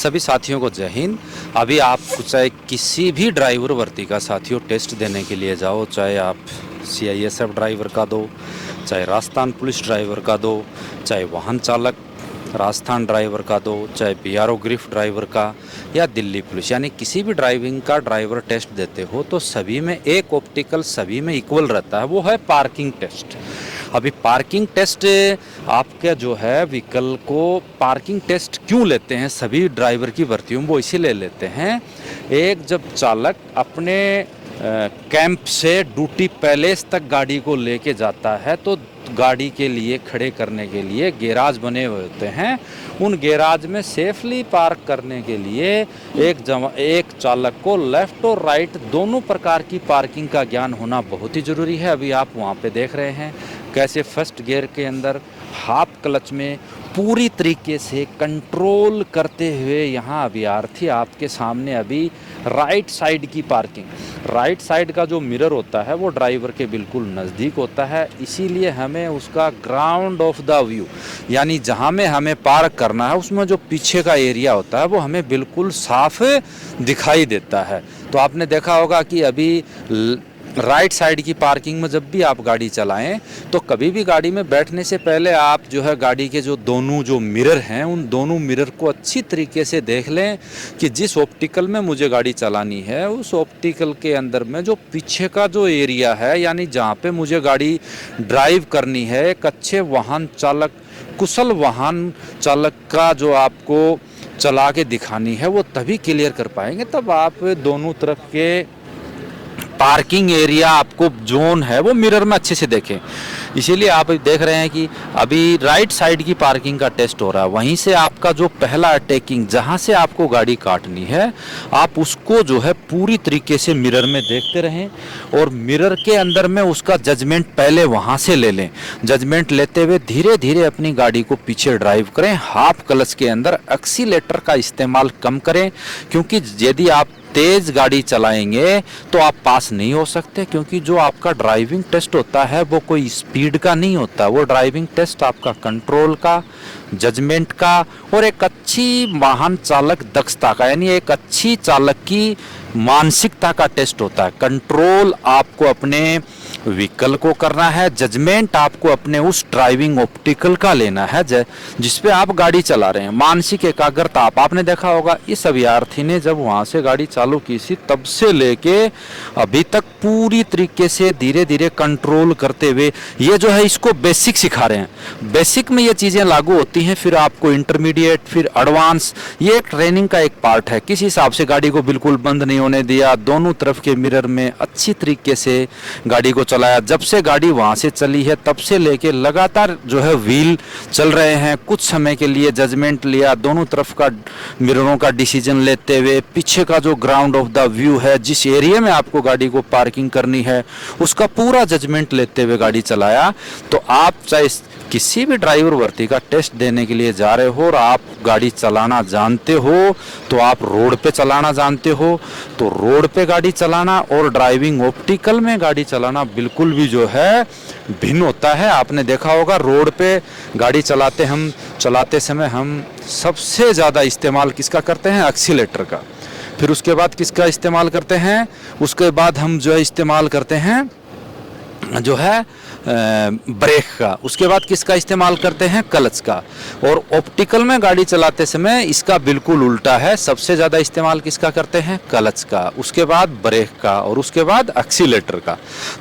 सभी साथियों को जय हिंद। अभी आप चाहे किसी भी ड्राइवर भर्ती का साथियों टेस्ट देने के लिए जाओ, चाहे आप CISF ड्राइवर का दो, चाहे राजस्थान पुलिस ड्राइवर का दो, चाहे वाहन चालक राजस्थान ड्राइवर का दो, चाहे BRO ग्रिफ ड्राइवर का या दिल्ली पुलिस, यानी किसी भी ड्राइविंग का ड्राइवर टेस्ट देते हो तो सभी में एक ऑप्टिकल सभी में इक्वल रहता है, वो है पार्किंग टेस्ट। अभी पार्किंग टेस्ट आपका जो है व्हीकल को पार्किंग टेस्ट क्यों लेते हैं सभी ड्राइवर की भर्तियों में, वो इसीलिए लेते हैं। एक जब चालक अपने कैंप से ड्यूटी पैलेस तक गाड़ी को लेके जाता है तो गाड़ी के लिए खड़े करने के लिए गैराज बने हुए होते हैं। उन गैराज में सेफली पार्क करने के लिए एक चालक को लेफ़्ट और राइट दोनों प्रकार की पार्किंग का ज्ञान होना बहुत ही ज़रूरी है। अभी आप वहाँ पे देख रहे हैं कैसे फर्स्ट गियर के अंदर हाफ क्लच में पूरी तरीके से कंट्रोल करते हुए यहाँ अभ्यर्थी आपके सामने अभी राइट साइड की पार्किंग, राइट साइड का जो मिरर होता है वो ड्राइवर के बिल्कुल नज़दीक होता है, इसीलिए हमें उसका ग्राउंड ऑफ द व्यू यानी जहाँ में हमें पार्क करना है उसमें जो पीछे का एरिया होता है वो हमें बिल्कुल साफ दिखाई देता है। तो आपने देखा होगा कि अभी राइट साइड की पार्किंग में जब भी आप गाड़ी चलाएं तो कभी भी गाड़ी में बैठने से पहले आप जो है गाड़ी के जो दोनों जो मिरर हैं उन दोनों मिरर को अच्छी तरीके से देख लें कि जिस ऑप्टिकल में मुझे गाड़ी चलानी है उस ऑप्टिकल के अंदर में जो पीछे का जो एरिया है यानी जहाँ पे मुझे गाड़ी ड्राइव करनी है, एक अच्छे वाहन चालक कुशल वाहन चालक का जो आपको चला के दिखानी है वो तभी क्लियर कर पाएंगे। तब आप दोनों तरफ के पार्किंग एरिया आपको जोन है वो मिरर में अच्छे से देखें। इसीलिए आप देख रहे हैं कि अभी राइट साइड की पार्किंग का टेस्ट हो रहा है, वहीं से आपका जो पहला अटैकिंग जहां से आपको गाड़ी काटनी है आप उसको जो है पूरी तरीके से मिरर में देखते रहें और मिरर के अंदर में उसका जजमेंट पहले वहां से ले लें। जजमेंट लेते हुए धीरे धीरे अपनी गाड़ी को पीछे ड्राइव करें। हाफ क्लच के अंदर एक्सीलेटर का इस्तेमाल कम करें, क्योंकि यदि आप तेज गाड़ी चलाएंगे तो आप पास नहीं हो सकते, क्योंकि जो आपका ड्राइविंग टेस्ट होता है वो कोई स्पीड का नहीं होता, वो ड्राइविंग टेस्ट आपका कंट्रोल का, जजमेंट का और एक अच्छी वाहन चालक दक्षता का यानी एक अच्छी चालक की मानसिकता का टेस्ट होता है। कंट्रोल आपको अपने व्हीकल को करना है, जजमेंट आपको अपने उस ड्राइविंग ऑप्टिकल का लेना है जिस पे आप गाड़ी चला रहे हैं। मानसिक एकाग्रता आपने देखा होगा इस अभ्यर्थी ने जब वहां से गाड़ी चालू की थी तब से लेके अभी तक पूरी तरीके से धीरे धीरे कंट्रोल करते हुए ये जो है इसको बेसिक सिखा रहे हैं। बेसिक में ये चीजें लागू होती हैं, फिर आपको इंटरमीडिएट, फिर एडवांस, ये एक ट्रेनिंग का एक पार्ट है। किस हिसाब से गाड़ी को बिल्कुल बंद नहीं होने दिया, दोनों तरफ के मिरर में अच्छी तरीके से गाड़ी को चलाया। जब से गाड़ी वहां से चली है तब से लेके लगातार जो है व्हील चल रहे हैं, कुछ समय के लिए जजमेंट लिया, दोनों तरफ का मिररों का डिसीजन लेते हुए पीछे का जो ग्राउंड ऑफ द व्यू है जिस एरिया में आपको गाड़ी को पार्किंग करनी है उसका पूरा जजमेंट लेते हुए गाड़ी चलाया। तो आप चाहे किसी भी ड्राइवर भर्ती का टेस्ट देने के लिए जा रहे हो और आप गाड़ी चलाना जानते हो तो आप रोड पे चलाना जानते हो, तो रोड पे गाड़ी चलाना और ड्राइविंग ऑप्टिकल में गाड़ी चलाना बिल्कुल भी जो है भिन्न होता है। आपने देखा होगा रोड पे गाड़ी चलाते समय हम सबसे ज़्यादा इस्तेमाल किसका करते हैं? एक्सीलेटर का। फिर उसके बाद किसका इस्तेमाल करते हैं? उसके बाद हम जो है इस्तेमाल करते हैं जो है ब्रेक का। उसके बाद किसका इस्तेमाल करते हैं? क्लच का। और ऑप्टिकल में गाड़ी चलाते समय इसका बिल्कुल उल्टा है, सबसे ज़्यादा इस्तेमाल किसका करते हैं? क्लच का, उसके बाद ब्रेक का और उसके बाद एक्सीलेटर का।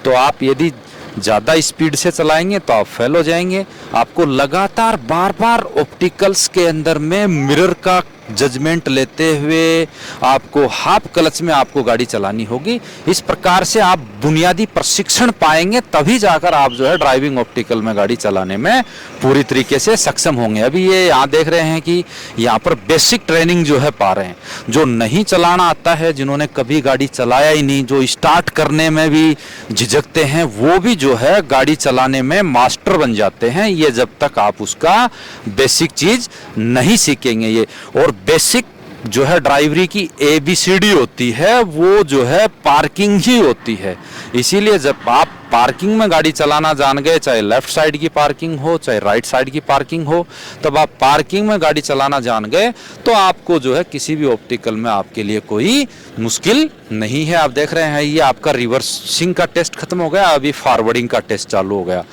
तो आप यदि ज़्यादा स्पीड से चलाएंगे तो आप फेल हो जाएंगे। आपको लगातार बार बार ऑप्टिकल्स के अंदर में मिरर का जजमेंट लेते हुए आपको हाफ क्लच में आपको गाड़ी चलानी होगी। इस प्रकार से आप बुनियादी प्रशिक्षण पाएंगे, तभी जाकर आप जो है ड्राइविंग ऑप्टिकल में गाड़ी चलाने में पूरी तरीके से सक्षम होंगे। अभी ये यहाँ देख रहे हैं कि यहाँ पर बेसिक ट्रेनिंग जो है पा रहे हैं। जो नहीं चलाना आता है, जिन्होंने कभी गाड़ी चलाया ही नहीं, जो स्टार्ट करने में भी झिझकते हैं, वो भी जो है गाड़ी चलाने में मास्टर बन जाते हैं। ये जब तक आप उसका बेसिक चीज नहीं सीखेंगे। ये और बेसिक जो है ड्राइवरी की ABCD होती है वो जो है पार्किंग ही होती है। इसीलिए जब आप पार्किंग में गाड़ी चलाना जान गए, चाहे लेफ्ट साइड की पार्किंग हो चाहे राइट साइड की पार्किंग हो, तब आप पार्किंग में गाड़ी चलाना जान गए तो आपको जो है किसी भी ऑप्टिकल में आपके लिए कोई मुश्किल नहीं है। आप देख रहे हैं ये आपका रिवर्सिंग का टेस्ट खत्म हो गया, अभी फॉरवर्डिंग का टेस्ट चालू हो गया।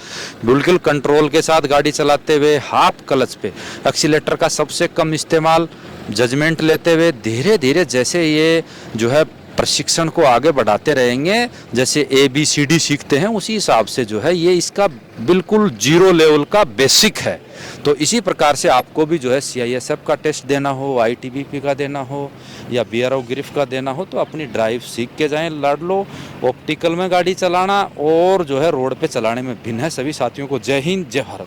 बिल्कुल कंट्रोल के साथ गाड़ी चलाते हुए, हाफ क्लच पे, एक्सीलेटर का सबसे कम इस्तेमाल, जजमेंट लेते हुए धीरे धीरे जैसे ये जो है प्रशिक्षण को आगे बढ़ाते रहेंगे, जैसे ABCD सीखते हैं उसी हिसाब से जो है ये इसका बिल्कुल जीरो लेवल का बेसिक है। तो इसी प्रकार से आपको भी जो है CISF का टेस्ट देना हो, ITBP का देना हो या BRO ग्रिफ का देना हो तो अपनी ड्राइव सीख के जाएं, लड़ लो। ऑप्टिकल में गाड़ी चलाना और जो है रोड पे चलाने में भिन्न है। सभी साथियों को जय हिंद, जय भारत।